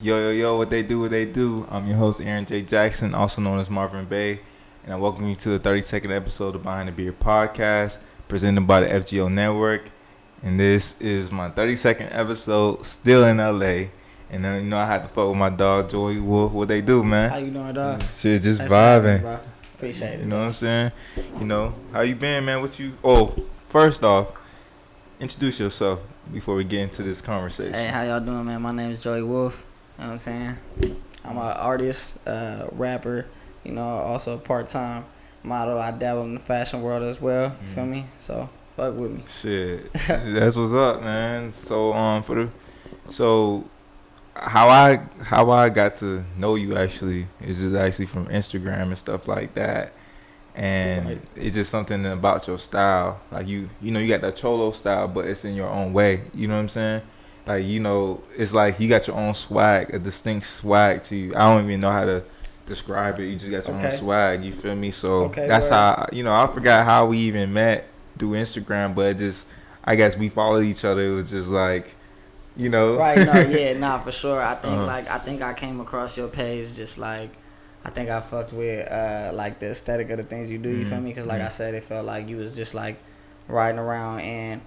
Yo, what they do. I'm your host, Aaron J. Jackson, also known as Marvin Bay, and I welcome you to the 32nd episode of Behind the Beer podcast, presented by the FGO Network. And this is my 32nd episode, still in LA. And I had to fuck with my dog, Joey Wolfe. What they do, man? How you doing, dog? Shit, just Thanks for having me, vibing. bro. Appreciate it. You know what I'm saying? How you been, man? First off, introduce yourself before we get into this conversation. Hey, how y'all doing, man? My name is Joey Wolfe. You know what I'm saying? I'm an artist, rapper, also part-time model. I dabble in the fashion world as well. You feel me? So, fuck with me. Shit, that's what's up, man. So how I got to know you actually is just actually from Instagram and stuff like that, and Right. it's just something about your style. Like you got that cholo style, but it's in your own way. You know what I'm saying? Like it's like you got your own swag, a distinct swag to you. I don't even know how to describe it. You just got your own swag. You feel me? So that's how I forgot how we even met through Instagram, but I guess we followed each other. It was just like. Right, no, yeah, nah, for sure. I think I came across your page just like, I think I fucked with, like the aesthetic of the things you do, you feel me? Because like I said, it felt like you was just like riding around and,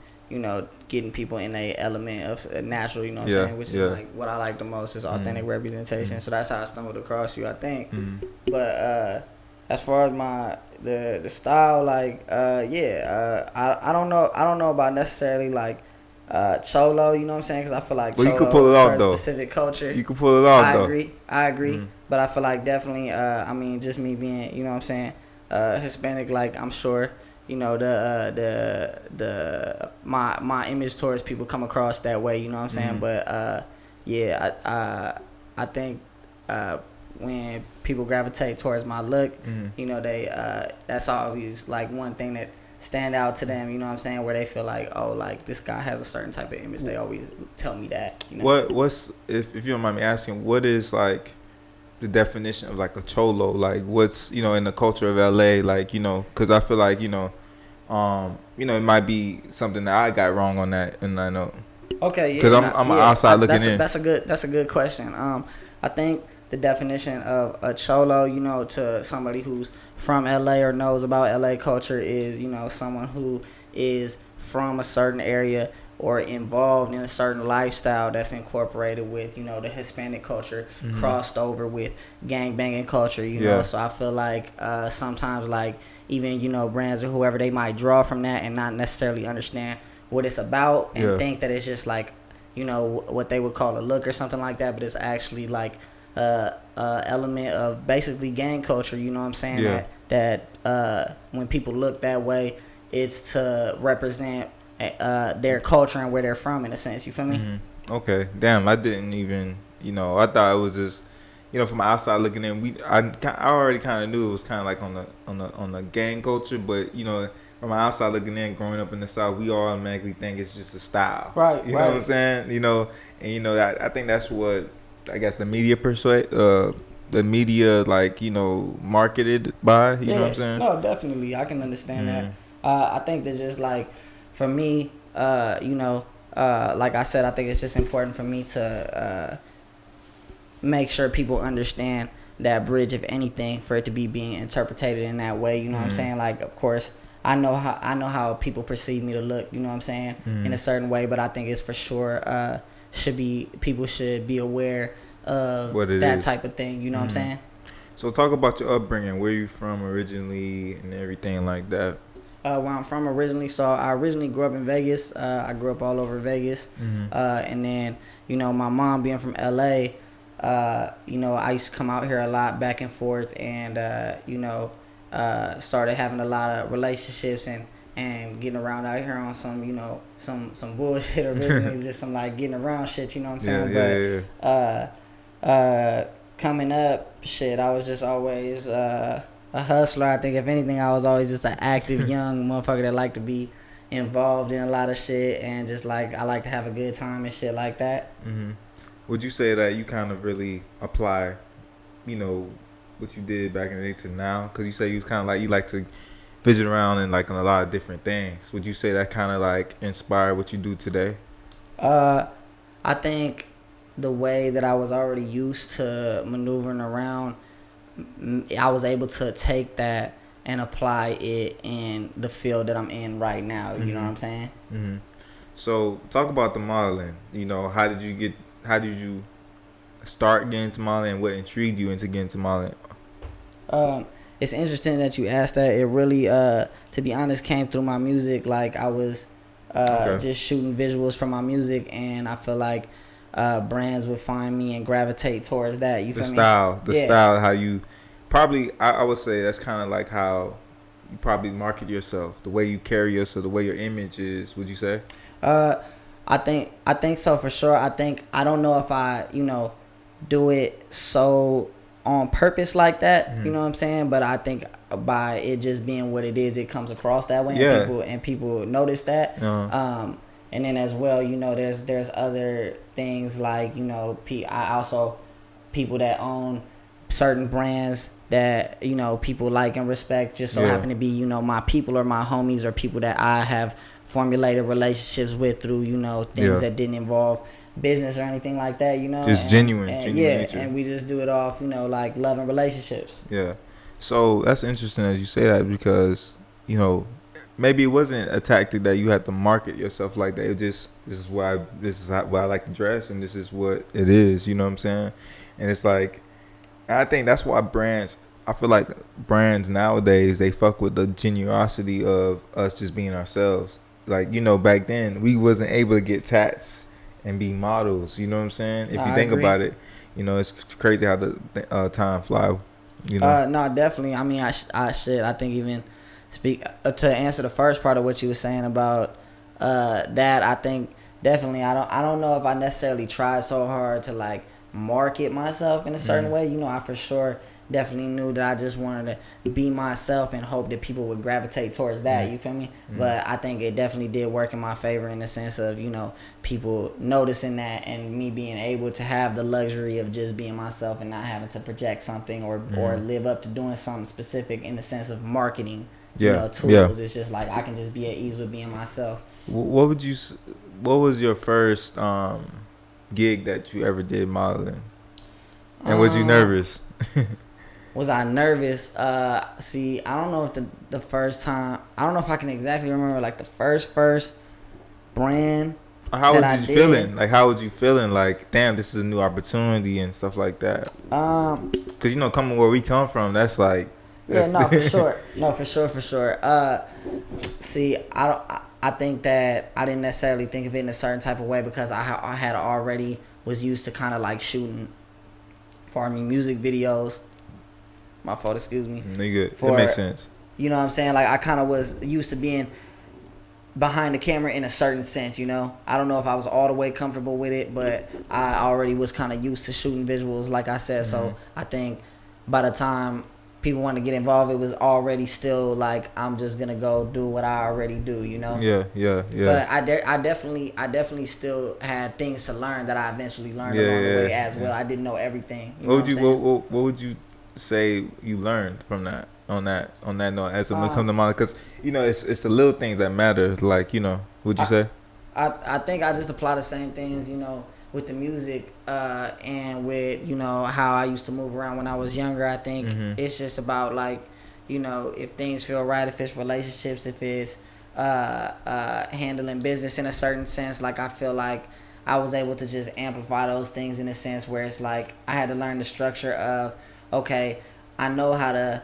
getting people in a element of natural, you know what I'm saying? Which is like what I like the most is authentic representation. So that's how I stumbled across you, I think. But, as far as the style, like, I don't know about necessarily like, cholo, you know what I'm saying? Because I feel like well, cholo you could pull it is a off certain though. specific culture. You could pull it off though. I agree. But I feel like definitely, just me being, you know what I'm saying, Hispanic, like I'm sure, my image towards people come across that way, you know what I'm saying? But I think when people gravitate towards my look, they that's always like one thing that stand out to them, you know what I'm saying, where they feel like, oh, like this guy has a certain type of image. They always tell me that. What's if you don't mind me asking, what is like the definition of like a cholo? Like what's in the culture of LA, like because I feel like it might be something that I got wrong on that, and I know. Okay, yeah. Because I'm outside looking in. That's a good question. I think the definition of a cholo, to somebody who's from LA or knows about LA culture is, someone who is from a certain area or involved in a certain lifestyle that's incorporated with, the Hispanic culture, crossed over with gang banging culture, know. So I feel like sometimes like even, brands or whoever, they might draw from that and not necessarily understand what it's about and think that it's just like, what they would call a look or something like that, but it's actually like element of basically gang culture, you know what I'm saying? That when people look that way, it's to represent their culture and where they're from, in a sense. You feel me? Okay, damn, I didn't even I thought it was just from outside looking in. I already kind of knew it was kind of like on the gang culture, but from outside looking in, growing up in the South, we all automatically think it's just a style, right? You know what I'm saying? And I think that's what I guess the media marketed by. You know what I'm saying? No, definitely, I can understand that. I think that just like for me, like I said, I think it's just important for me to make sure people understand that bridge, if anything, for it to be being interpreted in that way. You know what I'm saying? Like, of course, I know how people perceive me to look. You know what I'm saying? In a certain way, but I think it's for sure people should be aware of that type of thing. You know what I'm saying? So talk about your upbringing. Where you from originally and everything like that. Where I'm from originally, so I originally grew up in Vegas. I grew up all over Vegas, and then my mom being from LA, I used to come out here a lot, back and forth, and started having a lot of relationships and getting around out here on some bullshit originally, just some like getting around shit. You know what I'm saying? Coming up, shit, I was just always a hustler. I think if anything, I was always just an active young motherfucker that liked to be involved in a lot of shit, and just like I like to have a good time and shit like that. Would you say that you kind of really apply, what you did back in the day to now? Because you say you kind of like you like to visit around in like in a lot of different things. Would you say that kind of like inspired what you do today? I think the way that I was already used to maneuvering around, I was able to take that and apply it in the field that I'm in right now. You know what I'm saying? Mm-hmm. So talk about the modeling. You know, how did you start getting into modeling? What intrigued you into getting into modeling? It's interesting that you asked that. It really, to be honest, came through my music. Like I was just shooting visuals from my music, and I feel like brands would find me and gravitate towards that. You feel me? The style, how you probably, I would say that's kind of like how you probably market yourself, the way you carry yourself, the way your image is. Would you say? I think so for sure. I don't know if I do it so on purpose like that. You know what I'm saying? But I think by it just being what it is, it comes across that way, and people notice that. And then as well, there's other things like I also people that own certain brands that people like and respect just so happen to be my people or my homies or people that I have formulated relationships with through things that didn't involve business or anything like that, just genuine nature. And we just do it off like love and relationships. So that's interesting as you say that, because maybe it wasn't a tactic that you had to market yourself like that. It just, this is why I like to dress, and this is what it is. You know what I'm saying? And it's like, I think that's why I feel like brands nowadays, they fuck with the genuosity of us just being ourselves. Like, back then we wasn't able to get tats and be models. You know what I'm saying? If you think about it, it's crazy how the time fly. No, definitely. I mean, I think even speak to answer the first part of what you were saying about that. I think definitely. I don't know if I necessarily tried so hard to like market myself in a certain way. I for sure definitely knew that I just wanted to be myself and hope that people would gravitate towards that. You feel me? But I think it definitely did work in my favor in the sense of people noticing that and me being able to have the luxury of just being myself and not having to project something or live up to doing something specific in the sense of marketing tools. It's just like I can just be at ease with being myself. What was your first gig that you ever did modeling, and was you nervous? Was I nervous? See, I don't know if the first time, I don't know if I can exactly remember like the first brand. How was you feeling? Like, how was you feeling? Like, damn, this is a new opportunity and stuff like that. Cause coming where we come from, that's like. For sure. No, for sure. See, I think that I didn't necessarily think of it in a certain type of way because I had already was used to kind of like shooting, music videos. My fault, excuse me. Nigga, it makes sense. You know what I'm saying? Like I kind of was used to being behind the camera in a certain sense, I don't know if I was all the way comfortable with it, but I already was kind of used to shooting visuals, like I said. So I think by the time people want to get involved, it was already still like I'm just gonna go do what I already do, Yeah. But I definitely still had things to learn that I eventually learned along the way as well. I didn't know everything. What would you say you learned from that on that note as it come to mind? Because it's the little things that matter. Like would you say? I think I just apply the same things with the music and with how I used to move around when I was younger. I think it's just about like if things feel right, if it's relationships, if it's handling business in a certain sense. Like I feel like I was able to just amplify those things in a sense where it's like I had to learn the structure of, okay, I know how to,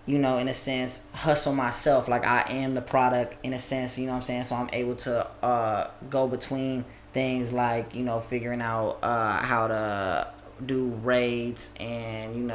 in a sense, hustle myself. Like I am the product in a sense, what I'm saying? So I'm able to go between things like, figuring out how to do raids and,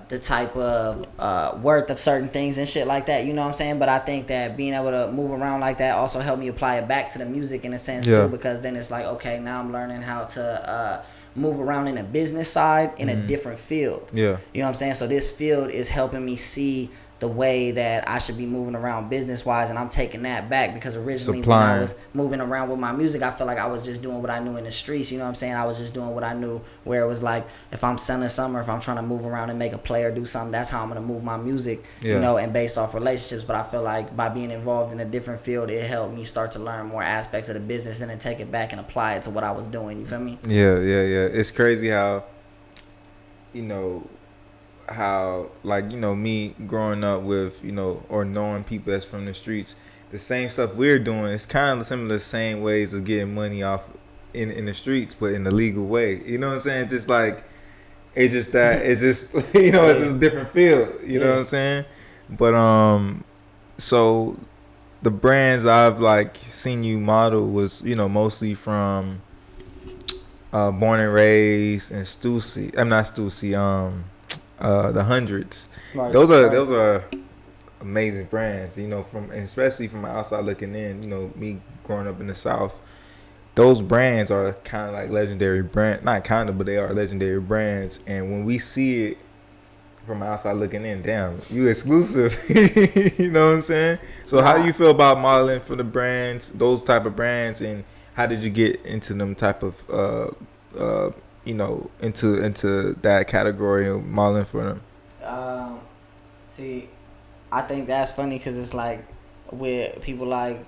the type of worth of certain things and shit like that, what I'm saying? But I think that being able to move around like that also helped me apply it back to the music in a sense too, because then it's like, okay, now I'm learning how to move around in a business side in a different field. You know what I'm saying? So this field is helping me see the way that I should be moving around business wise, and I'm taking that back because originally when I Supplying. was moving around with my music, I felt like I was just doing what I knew in the streets. You know what I'm saying? I was just doing what I knew. Where it was like, if I'm selling something, or if I'm trying to move around and make a play or do something, that's how I'm gonna move my music. Yeah. You know, and based off relationships. But I feel like by being involved in a different field, it helped me start to learn more aspects of the business and then take it back and apply it to what I was doing. You feel me? Yeah, yeah, yeah. It's crazy how, you know, how like, you know, me growing up with, you know, or knowing people that's from the streets, the same stuff we're doing. It's kind of some of the same ways of getting money off in the streets, but in the legal way. You know what I'm saying? Just like it's just that it's just you know it's just a different field. You know what I'm saying? But so the brands I've like seen you model was, you know, mostly from Born and Raised and Stussy. I'm not Stussy. The Hundreds. Right, Those are amazing brands. You know, from and especially from outside looking in. You know, me growing up in the South, those brands are kind of like legendary brand. Not kind of, but they are legendary brands. And when we see it from outside looking in, damn, you exclusive. You know what I'm saying? So how do you feel about modeling for the brands, those type of brands, and how did you get into them type of you know, into that category of modeling for them? See, I think that's funny because it's like with people like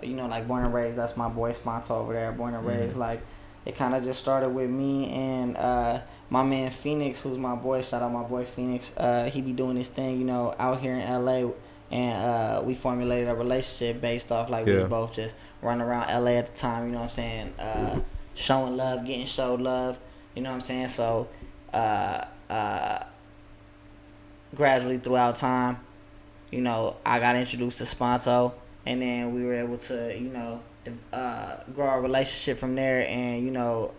you know, like Born and Raised. That's my boy sponsor over there. Born and Raised, like it kind of just started with me and my man Phoenix, who's my boy. Shout out my boy Phoenix. He be doing his thing, you know, out here in LA, and we formulated a relationship based off like we was both just running around LA at the time. You know what I'm saying? Showing love, getting showed love. You know what I'm saying? So gradually throughout time, you know, I got introduced to Sponto, and then we were able to, you know, grow our relationship from there. And, you know,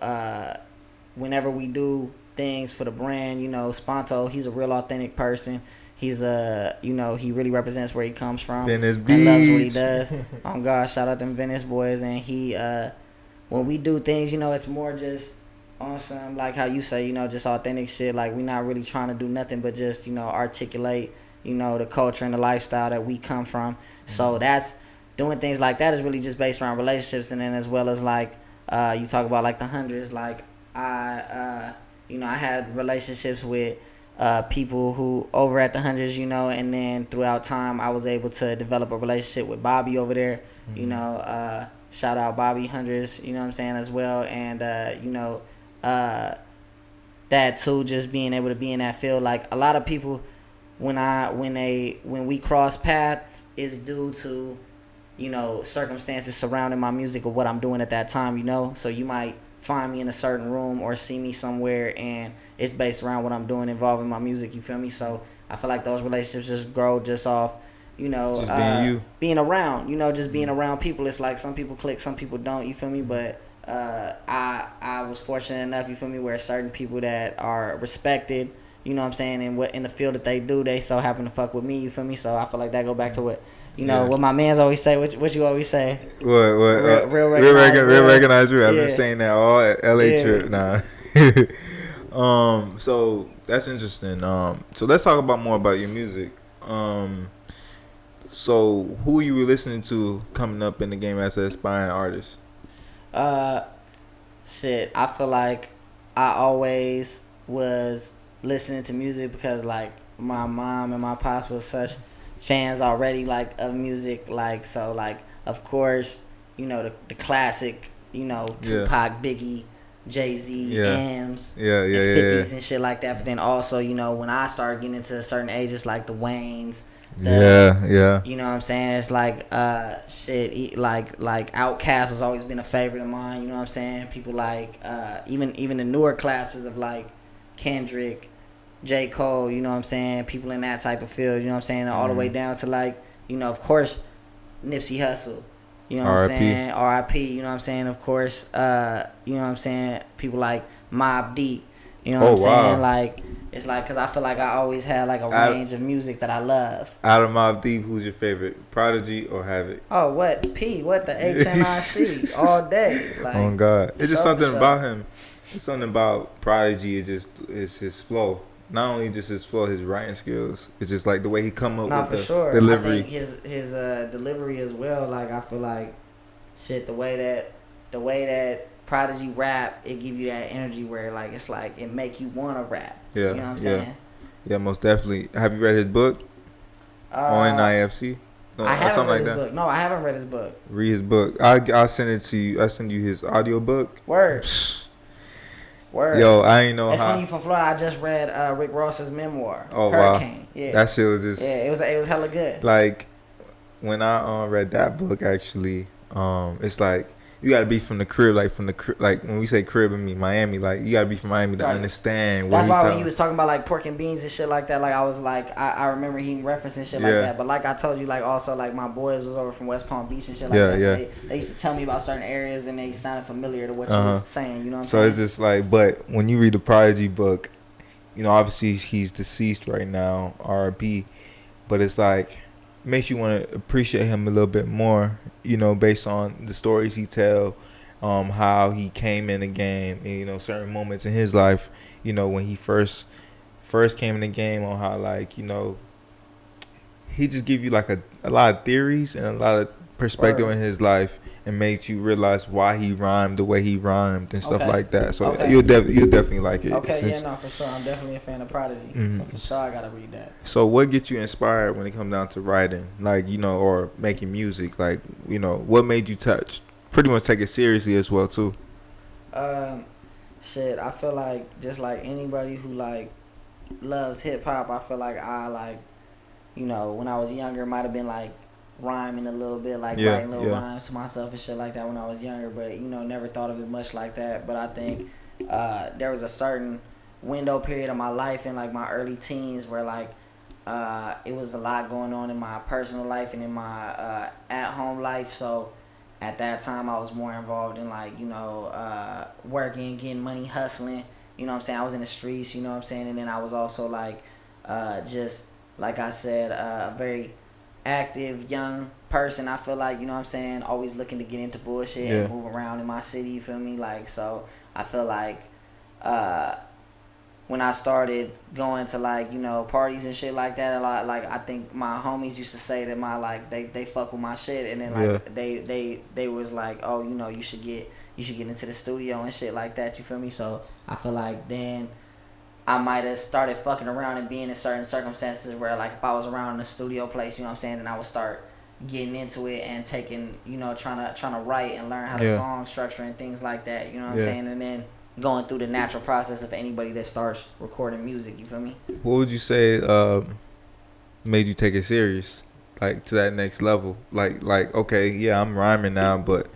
whenever we do things for the brand, you know, Sponto, he's a real authentic person. He's you know, he really represents where he comes from. Venice and loves what he Beach. does. Oh God, shout out them Venice boys. And he, when we do things, you know, it's more just on some, like how you say, you know, just authentic shit. Like, we not really trying to do nothing but just, you know, articulate, you know, the culture and the lifestyle that we come from. So that's doing things like that is really just based around relationships. And then as well as like you talk about like the Hundreds, like I you know, I had relationships with people who over at the Hundreds, you know, and then throughout time I was able to develop a relationship with Bobby over there. You know, shout out Bobby Hundreds, you know what I'm saying, as well. And you know, that too, just being able to be in that field. Like a lot of people, when we cross paths, is due to, you know, circumstances surrounding my music or what I'm doing at that time, you know. So you might find me in a certain room or see me somewhere, and it's based around what I'm doing involving my music, you feel me? So I feel like those relationships just grow just off, you know, just being around, you know, just being around people. It's like some people click, some people don't, you feel me? But I was fortunate enough, you feel me, where certain people that are respected, you know what I'm saying, and what in the field that they do, they so happen to fuck with me, you feel me? So I feel like that go back to what, you know, what my mans always say. What you always say? What? Real recognize real. I've been Yeah. saying that all LA trip now. So that's interesting. So let's talk about more about your music. So who you were listening to coming up in the game as an aspiring artist? Shit, I feel like I always was listening to music because like my mom and my pops was such fans already, like, of music. Like, so like, of course, you know, the classic, you know, Tupac, Biggie, Jay-Z, Ams, and 50s and shit like that. But then also, you know, when I started getting into certain ages, like the Waynes, you know what I'm saying? It's like shit, like Outkast has always been a favorite of mine, you know what I'm saying? People like even the newer classes of like Kendrick, J. Cole, you know what I'm saying? People in that type of field, you know what I'm saying? All the way down to like, you know, of course, Nipsey Hussle, you know what I'm saying? R.I.P., you know what I'm saying? Of course, you know what I'm saying? People like Mobb Deep, you know what I'm saying? Like, it's like, because I feel like I always had like a range of music that I loved. Out of Mobb Deep, who's your favorite? Prodigy or Havoc? Oh, what? P, what the HNIC all day. Like, oh, God. It's just something about him. It's something about Prodigy. It's his flow. not only just his flow, his writing skills. It's just like the way he come up No, with for the sure. I delivery. think his delivery as well. Like I feel like shit the way that Prodigy rap, it give you that energy where like it's like it make you wanna rap. Yeah, You know what I'm yeah, saying? yeah. Most definitely. Have you read his book on Uh, NIFC? No, I or haven't something read like his that. book. No, I haven't read his book. Read his book. I'll send it to you. I send you his audio book. Word, word. Yo, I ain't know That's how. funny you from Florida. I just read Rick Ross's memoir, Oh wow, Hurricane. Yeah, that shit was just yeah. It was hella good. like when I read that book. Actually, it's like you gotta be from the crib, like when we say crib, I mean Miami. Like you gotta be from Miami to Right. understand what That's he why when talking. you was talking about like pork and beans and shit like that, like I was like I remember he referencing shit like Yeah. that. But like I told you, like also like my boys was over from West Palm Beach and shit like Yeah, that. yeah. So they used to tell me about certain areas and they sounded familiar to what you Uh-huh. was saying. You know what I'm So saying? it's just like, but when you read the Prodigy book, you know, obviously he's deceased right now, R.I.P. But it's like makes you want to appreciate him a little bit more, you know, based on the stories he tell, how he came in the game, and, you know, certain moments in his life, you know, when he first came in the game, on how like, you know, he just give you like a lot of theories and a lot of perspective Word. in his life, and makes you realize why he rhymed the way he rhymed and stuff Okay. like that. So Okay. you'll definitely like it. Okay, yeah, no, for sure. I'm definitely a fan of Prodigy. Mhm. So for sure I gotta read that. So what gets you inspired when it comes down to writing, like, you know, or making music? Like, you know, what made you touch pretty much take it seriously as well too? Um Shit, I feel like just like anybody who like loves hip hop, I feel like I like, you know, when I was younger, might have been like rhyming a little bit, like Yeah, writing little yeah. rhymes to myself and shit like that when I was younger. But you know, never thought of it much like that. But I think there was a certain window period of my life in like my early teens where like it was a lot going on in my personal life and in my at home life. So at that time, I was more involved in like, you know, working, getting money, hustling. You know what I'm saying? I was in the streets. You know what I'm saying? And then I was also like just like I said, a very active young person. I feel like, you know what I'm saying, always looking to get into bullshit Yeah. and move around in my city, you feel me? Like, so I feel like uh when I started going to like, you know, parties and shit like that a lot, like I think my homies used to say that my like they fuck with my shit, and then like they was like, oh, you know, you should get into the studio and shit like that, you feel me? So I feel like then I might have started fucking around and being in certain circumstances where like if I was around in a studio place, you know what I'm saying, then I would start getting into it and taking, you know, trying to write and learn how to Yeah. song structure and things like that, you know what I'm Yeah. saying? And then going through the natural process of anybody that starts recording music, you feel me? What would you say made you take it serious, like to that next level? Like okay, yeah, I'm rhyming now, but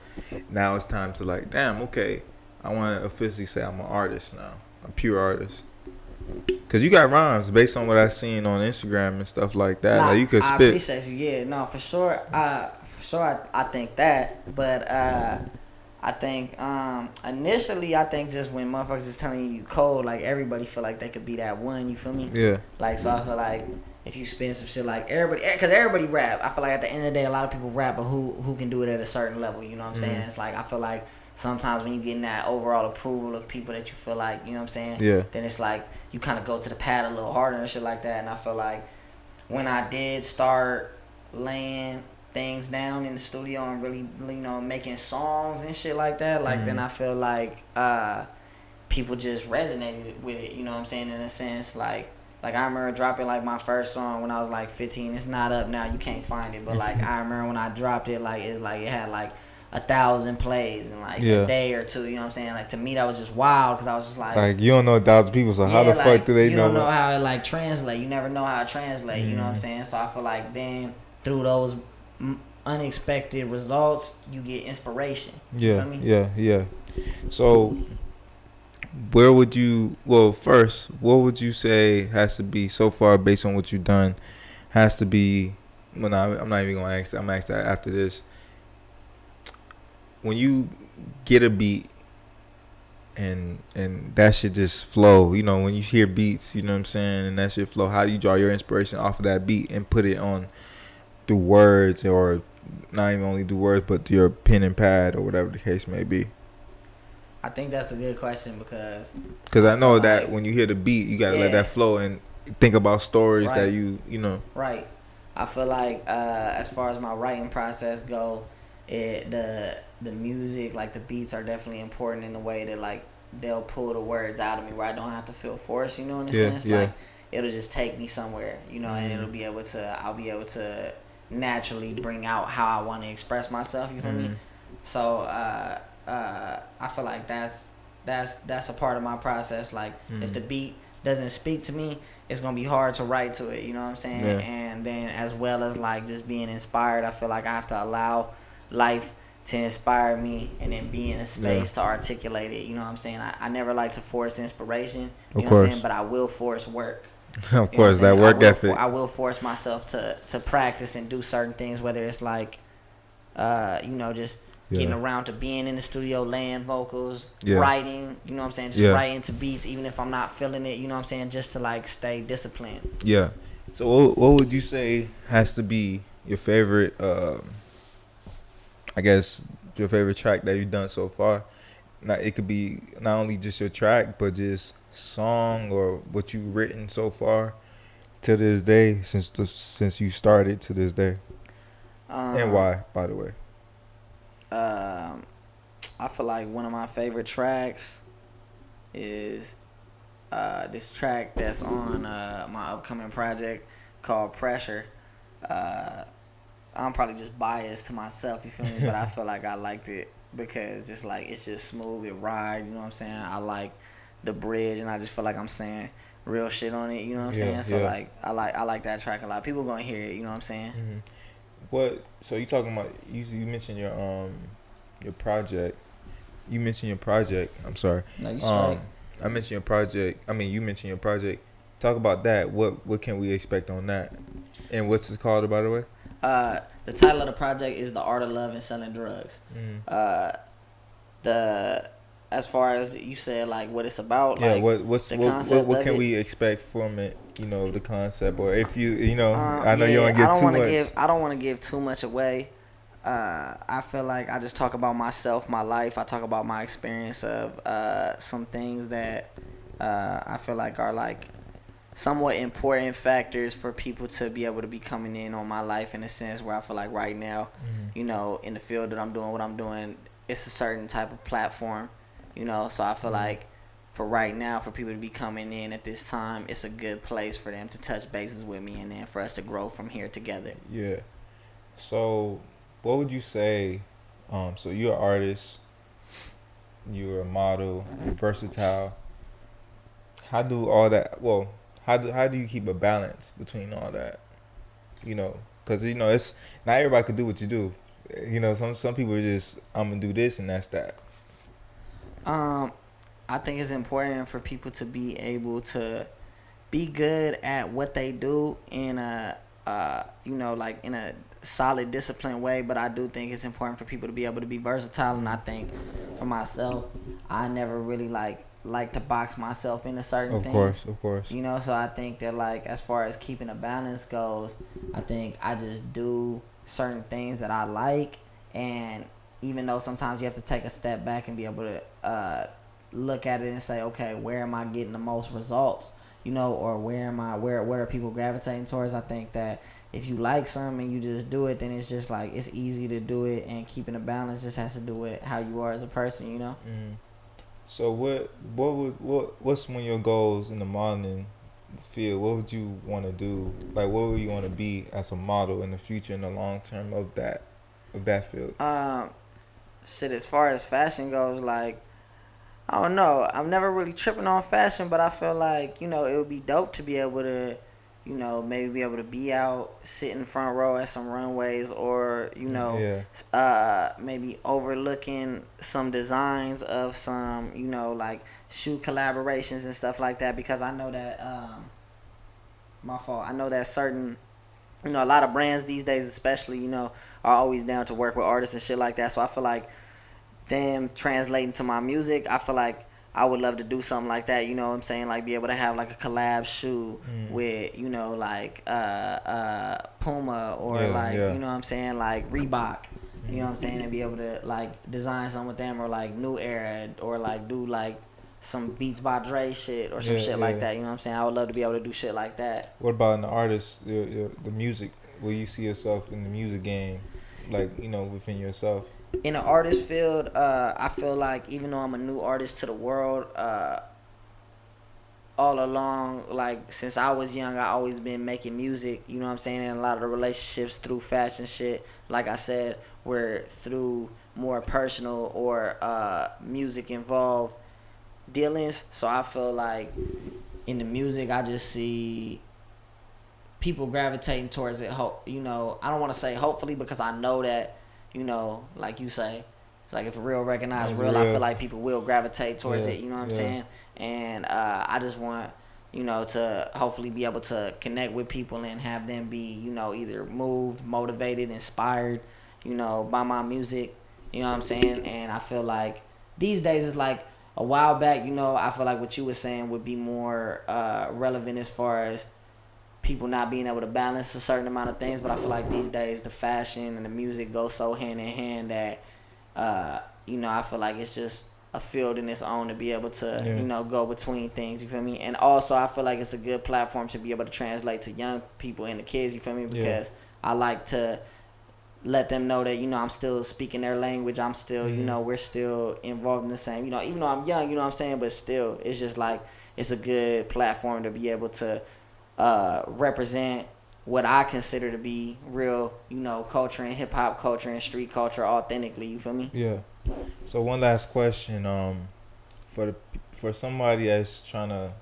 now it's time to like, damn, okay, I want to officially say I'm an artist now, a pure artist. Cause you got rhymes based on what I seen on Instagram and stuff like that. Nah, Like you could I spit. appreciate you. Yeah, no, for sure. I think that, but I think initially I think just when motherfuckers is telling you cold, like everybody feel like they could be that one. You feel me? Yeah. Like so, I feel like if you spin some shit like everybody, because everybody rap. I feel like at the end of the day, a lot of people rap, but who can do it at a certain level? You know what I'm saying? It's like I feel like sometimes when you getting that overall approval of people that you feel like, you know what I'm saying? Yeah. Then it's like you kind of go to the pad a little harder and shit like that. And I feel like when I did start laying things down in the studio and really, you know, making songs and shit like that, like then I feel like people just resonated with it, you know what I'm saying, in a sense. Like I remember dropping like my first song when I was like 15. It's not up now, you can't find it, but like I remember when I dropped it, like it's like it had like 1,000 plays in like Yeah. a day or two, you know what I'm saying? Like to me that was just wild because I was just Like you don't know 1,000 people, so how the like, fuck do they you know? don't know how it like translate. You never know how it translate. You know what I'm saying? So I feel like then through those unexpected results, you get inspiration. You Yeah, feel me? yeah. So, where would you? Well, first, what would you say has to be so far based on what you've done? Has to be. When I'm not even gonna ask. I'm gonna ask that after this. When you get a beat and that shit just flow, you know, when you hear beats, you know what I'm saying, and that shit flow, how do you draw your inspiration off of that beat and put it on through words, or not even only through words, but through your pen and pad or whatever the case may be? I think that's a good question because I I feel know that like when you hear the beat, you gotta let yeah, that flow and think about stories that right, you know. right. I feel like as far as my writing process go, the music, like the beats are definitely important in the way that like they'll pull the words out of me where I don't have to feel forced, you know, in a Yeah, sense. yeah. Like it'll just take me somewhere, you know, and Mm, I'll be able to naturally bring out how I want to express myself, you feel me? So I feel like that's a part of my process. Like if the beat doesn't speak to me, it's gonna be hard to write to it. You know what I'm saying? yeah, And then as well as like just being inspired, I feel like I have to allow life to inspire me and then be in a yeah. space to articulate it. You know what I'm saying? I never like to force inspiration. Of You know what I'm saying? course, But I will force work. of You know what I'm course, that saying? work ethic. I will force myself to practice and do certain things, whether it's like you know, just getting Yeah, around to being in the studio, laying vocals, yeah, writing, you know what I'm saying? Just yeah, writing to beats, even if I'm not feeling it, you know what I'm saying? Just to like stay disciplined. yeah. So, what would you say has to be your favorite? I guess your favorite track that you've done so far. Not it could be not only just your track, but just song or what you've written so far to this day since you started to this day, and Um, why, by the way. um, I feel like one of my favorite tracks is this track that's on my upcoming project called Pressure. Uh, I'm probably just biased to myself, you feel me? But I feel like I liked it because just like it's just smooth, it ride, you know what I'm saying? I like the bridge and I just feel like I'm saying real shit on it, you know what I'm Yeah, saying? So yeah. like I like that track a lot. People gonna hear it, you know what I'm saying? Hmm. What? So you talking about you mentioned your project. You mentioned your project. I'm sorry. No, you straight. Um, I mentioned your project. I mean, you mentioned your project. Talk about that. What can we expect on that? And what's it called, by the way? The title of the project is The Art of Love and Selling Drugs. Mm. Uh the as far as you said like what it's about, Yeah. like What's the concept what of can it. we expect from it? You know, the concept, or if you know, I know you don't Yeah, want to get too much. I don't want to give too much away. I feel like I just talk about myself, my life. I talk about my experience of some things that I feel like are like somewhat important factors for people to be able to be coming in on my life in a sense where I feel like right now, Mm. you know, in the field that I'm doing what I'm doing, it's a certain type of platform, you know. So I feel Mm. like for right now, for people to be coming in at this time, it's a good place for them to touch bases with me and then for us to grow from here together. Yeah. So, what would you say? So you're an artist, you're a model, you're versatile. How do all that? Well, how do you keep a balance between all that? You know, because you know it's not everybody could do what you do. You know, some people are just I'm gonna do this and that's that. Um, I think it's important for people to be able to be good at what they do in a you know, like in a solid disciplined way, but I do think it's important for people to be able to be versatile. And I think for myself, I never really like to box myself into certain Of things, course, of course. you know. So I think that like as far as keeping a balance goes, I think I just do certain things that I like. And even though sometimes you have to take a step back and be able to look at it and say, okay, where am I getting the most results, you know, or where are people gravitating towards? I think that if you like something and you just do it, then it's just like it's easy to do it, and keeping a balance just has to do with how you are as a person, you know. Mm. So what's one of your goals in the modeling field? What would you want to do? Like, what would you want to be as a model in the future, in the long term of that field? um Shit, as far as fashion goes, like I don't know. I'm never really tripping on fashion, but I feel like, you know, it would be dope to be able to, you know, maybe be able to be out, sit in front row at some runways, or, you know, Yeah. maybe overlooking some designs of some, you know, like shoe collaborations and stuff like that. Because I know that, my fault. I know that certain, you know, a lot of brands these days, especially, you know, are always down to work with artists and shit like that. So I feel like them translating to my music, I feel like I would love to do something like that, you know what I'm saying? Like be able to have like a collab shoe Mm. with, you know, like Puma or Yeah, like, yeah. you know what I'm saying, like Reebok. You know what I'm saying? And be able to like design something with them, or like New Era, or like do like some Beats by Dre shit or some Yeah, shit yeah. like that. You know what I'm saying? I would love to be able to do shit like that. What about an artist, the music? Where you see yourself in the music game, like within yourself? In the artist field, I feel like even though I'm a new artist to the world, all along, like since I was young, I always been making music. You know what I'm saying? And a lot of the relationships through fashion shit, like I said, were through more personal or music involved dealings. So I feel like in the music, I just see people gravitating towards it. I don't want to say hopefully, because I know that, like you say, it's like if real recognize real, I feel like people will gravitate towards it. You know what I'm saying? And I just want, to hopefully be able to connect with people and have them be, either moved, motivated, inspired, by my music. You know what I'm saying? And I feel like these days it's like a while back, I feel like what you were saying would be more relevant as far as people not being able to balance a certain amount of things. But I feel like these days the fashion and the music go so hand in hand that, I feel like it's just a field in its own to be able to, go between things. You feel me? And also I feel like it's a good platform to be able to translate to young people and the kids. You feel me? Because I like to let them know that, I'm still speaking their language. I'm still, we're still involved in the same, even though I'm young, you know what I'm saying? But still, it's just like, it's a good platform to be able to represent what I consider to be real, culture and hip hop culture and street culture authentically. You feel me? Yeah. So one last question, for somebody that's trying to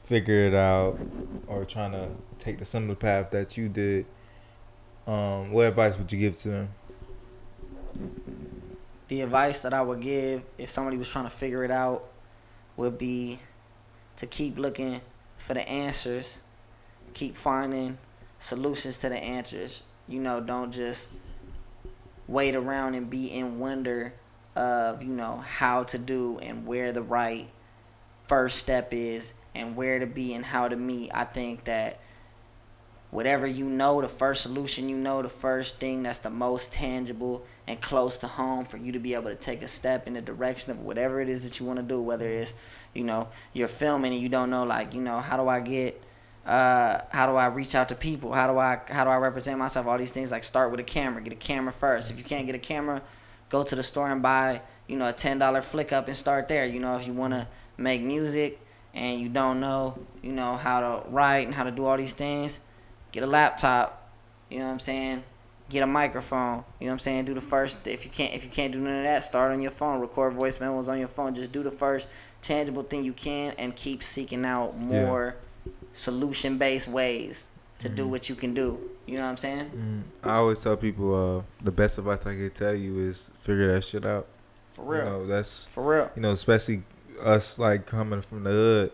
figure it out or trying to take the similar path that you did, what advice would you give to them? The advice that I would give if somebody was trying to figure it out would be to keep looking for the answers, keep finding solutions to the answers. Don't just wait around and be in wonder of, how to do and where the right first step is and where to be and how to meet. I think that whatever the first solution, the first thing that's the most tangible and close to home for you to be able to take a step in the direction of whatever it is that you want to do, whether it's, you're filming and you don't know, like, how do I reach out to people? How do I represent myself? All these things, like start with a camera, get a camera first. If you can't get a camera, go to the store and buy, a $10 flick up and start there. If you want to make music and you don't know, how to write and how to do all these things, get a laptop, you know what I'm saying? Get a microphone, you know what I'm saying? Do the first, if you can't do none of that, start on your phone, record voice memos on your phone. Just do the first tangible thing you can and keep seeking out more solution-based ways to do what you can do. You know what I'm saying? I always tell people the best advice I could tell you is figure that shit out. For real. That's for real. Especially us like coming from the hood,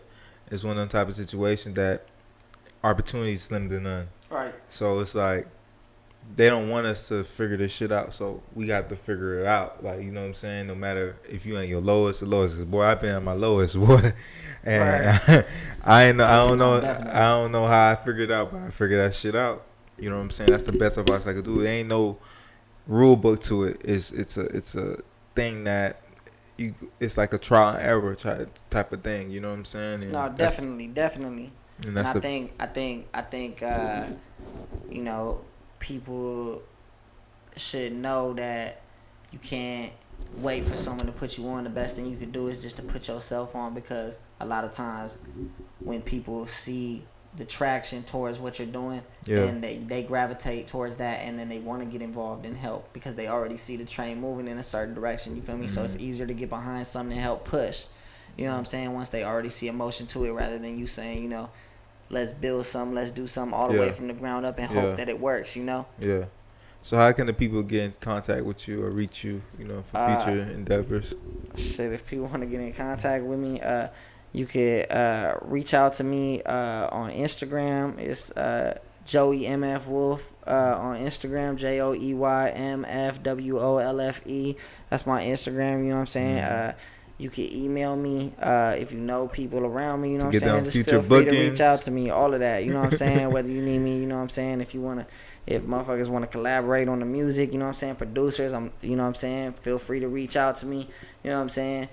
it's one of them type of situations that opportunities slim to none. Right. So it's like they don't want us to figure this shit out, so we got to figure it out. Like, you know what I'm saying? No matter if you ain't your lowest, the lowest. 'Cause boy, I've been at my lowest, boy. And right. I don't know how I figured it out, but I figured that shit out. You know what I'm saying? That's the best advice I could do. There ain't no rule book to it. It's a thing that it's like a trial and error type of thing. You know what I'm saying? And no, definitely. And I think people should know that you can't wait for someone to put you on. The best thing you can do is just to put yourself on, because a lot of times when people see the traction towards what you're doing, then they gravitate towards that, and then they want to get involved and help because they already see the train moving in a certain direction. You feel me? So it's easier to get behind something and help push. You know what I'm saying? Once they already see emotion to it, rather than you saying, let's build something, let's do something all the way from the ground up and hope that it works, Yeah. So how can the people get in contact with you or reach you, for future endeavors? Shit, if people want to get in contact with me, you could reach out to me on Instagram. It's Joey MF Wolfe on Instagram, JoeymfWolfe. That's my Instagram, you know what I'm saying? You can email me if you know people around me. You know what I'm saying? Just future feel free bookings. to reach out to me. All of that. You know what I'm saying? Whether you need me, you know what I'm saying? If motherfuckers want to collaborate on the music, you know what I'm saying? Producers, you know what I'm saying? Feel free to reach out to me. You know what I'm saying?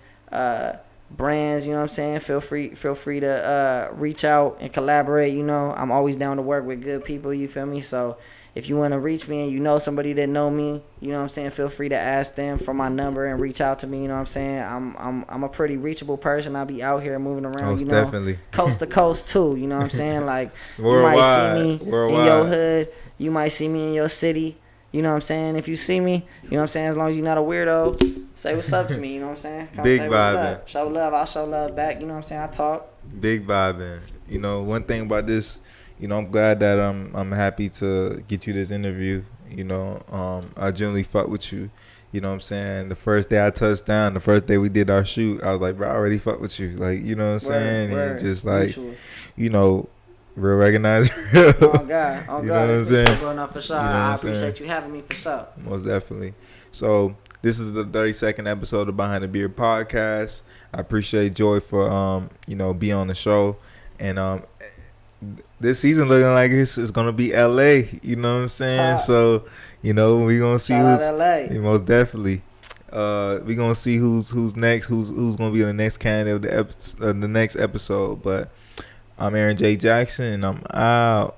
Brands, you know what I'm saying? Feel free to reach out and collaborate. You know, I'm always down to work with good people. You feel me? So if you want to reach me and you know somebody that know me, you know what I'm saying, feel free to ask them for my number and reach out to me. You know what I'm saying? I'm a pretty reachable person. I'll be out here moving around, Most you know, definitely. coast to coast too. You know what I'm saying? Like Worldwide, you might see me worldwide. in your hood, you might see me in your city. You know what I'm saying? If you see me, you know what I'm saying, as long as you're not a weirdo, say what's up to me, you know what I'm saying? Come Big say what's vibing. up. Show love, I'll show love back, you know what I'm saying? I talk. Big vibing. You know, one thing about this, you know, I'm glad that I'm happy to get you this interview. You know, I generally fuck with you. You know what I'm saying? The first day I touched down, the first day we did our shoot, I was like, bro, I already fuck with you. Like, you know what I'm saying? Word. And just like, Mutual. you know, real recognize real. Oh God, oh You God, know it's what I'm been saying? going on for sure. You know what I I'm appreciate saying? you having me for sure. Most definitely. So this is the 32nd episode of Behind the Beard podcast. I appreciate Joy for you know, being on the show, and this season looking like it's gonna be LA. You know what I'm saying? So you know we gonna see Shout who's out LA. most definitely. We gonna see who's next, who's gonna be the next candidate of the next episode. But I'm Aaron J. Jackson, and I'm out.